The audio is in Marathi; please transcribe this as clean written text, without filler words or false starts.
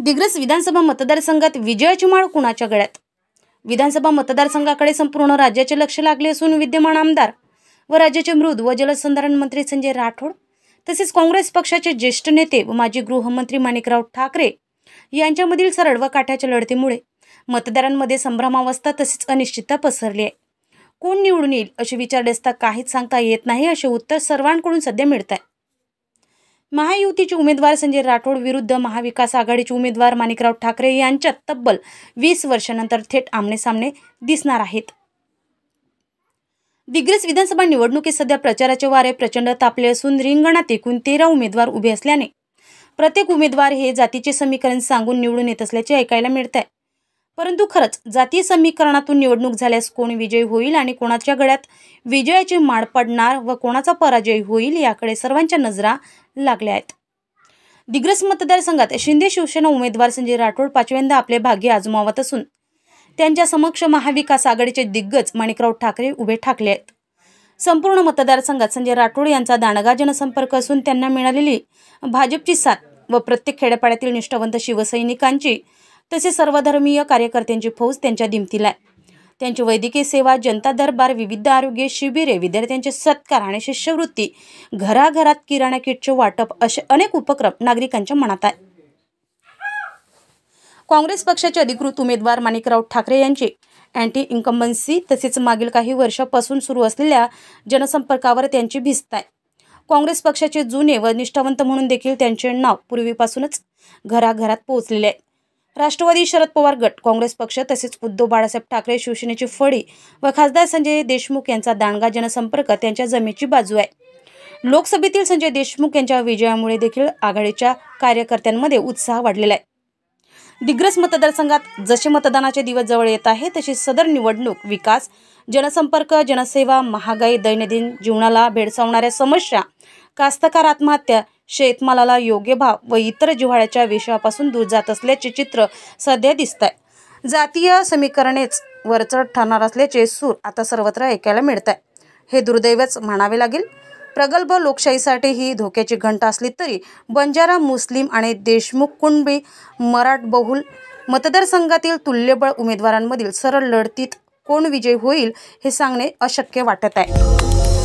दिग्रस विधानसभा मतदारसंघात विजयाची माळ कुणाच्या गळ्यात? विधानसभा मतदारसंघाकडे संपूर्ण राज्याचे लक्ष लागले असून विद्यमान आमदार व राज्याचे मृद व जलसंधारण मंत्री संजय राठोड तसेच काँग्रेस पक्षाचे ज्येष्ठ नेते व माजी गृहमंत्री माणिकराव ठाकरे यांच्यामधील सरळ व काठ्याच्या लढतीमुळे मतदारांमध्ये संभ्रमावस्था तसेच अनिश्चितता पसरली आहे. कोण निवडून येईल असे विचारले असता काहीच सांगता येत नाही असे उत्तर सर्वांकडून सध्या मिळत आहे. महायुतीचे उमेदवार संजय राठोड विरुद्ध महाविकास आघाडीचे उमेदवार माणिकराव ठाकरे यांच्यात तब्बल 20 वर्षांनंतर थेट आमनेसामने दिसणार आहेत. दिग्रस विधानसभा निवडणुकीत सध्या प्रचाराचे वारे प्रचंड तापले असून रिंगणात एकूण 13 उमेदवार उभे असल्याने प्रत्येक उमेदवार हे जातीचे समीकरण सांगून निवडून येत असल्याचे ऐकायला मिळत आहे. परंतु खरंच जातीय समीकरणातून निवडणूक झाल्यास कोण विजयी होईल आणि कोणाच्या गळ्यात विजयाची माळ पडणार व कोणाचा पराजय होईल याकडे सर्वांच्या नजरा लागल्या आहेत. दिग्रस मतदारसंघात शिंदे शिवसेना उमेदवार संजय राठोड पाचव्यांदा आपले भाग्य आजमावत असून त्यांच्या समक्ष महाविकास आघाडीचे दिग्गज माणिकराव ठाकरे उभे ठाकले आहेत. संपूर्ण मतदारसंघात संजय राठोड यांचा दांडगा जनसंपर्क असून त्यांना मिळालेली भाजपची साथ व प्रत्येक खेड्यापाड्यातील निष्ठावंत शिवसैनिकांची तसेच सर्वधर्मीय कार्यकर्त्यांची फौज त्यांच्या दिमतीला आहे. त्यांची वैद्यकीय सेवा, जनता दरबार, विविध आरोग्य शिबिरे, विद्यार्थ्यांचे सत्कार आणि शिष्यवृत्ती, घराघरात किराणा किटचे वाटप असे अनेक उपक्रम नागरिकांच्या मनात आहे. काँग्रेस पक्षाचे अधिकृत उमेदवार माणिकराव ठाकरे यांची अँटी इन्कम्बन्सी तसेच मागील काही वर्षापासून सुरू असलेल्या जनसंपर्कावर त्यांची भिस्त आहे. काँग्रेस पक्षाचे जुने व निष्ठावंत म्हणून देखील त्यांचे नाव पूर्वीपासूनच घराघरात पोहोचलेले आहे. राष्ट्रवादी शरद पवार गट, काँग्रेस पक्ष तसेच उद्धव बाळासाहेब ठाकरे शिवसेनेची फळी व खासदार संजय देशमुख यांचा दांडगा जनसंपर्क त्यांच्या जमेची बाजू आहे. लोकसभेतील संजय देशमुख यांच्या विजयामुळे देखील आघाडीच्या कार्यकर्त्यांमध्ये उत्साह वाढलेला आहे. दिग्रस मतदारसंघात जसे मतदानाचे दिवस जवळ येत आहे तशी सदर निवडणूक विकास, जनसंपर्क, जनसेवा, महागाई, दैनंदिन जीवनाला भेडसावणाऱ्या समस्या, कास्तकार आत्महत्या, शेतमालाला योग्य भाव व इतर जिव्हाळ्याच्या विषयापासून दूर जात असल्याचे चित्र सध्या दिसत आहे. जातीय समीकरणेच वरचढ ठरणार असल्याचे सूर आता सर्वत्र ऐकायला मिळत आहे. हे दुर्दैवच म्हणावे लागेल. प्रगल्भ लोकशाहीसाठी ही धोक्याची घंटा असली तरी बंजारा, मुस्लिम आणि देशमुख कुणबी मराठबहुल मतदारसंघातील तुल्यबळ उमेदवारांमधील सरळ लढतीत कोण विजयी होईल हे सांगणे अशक्य वाटत आहे.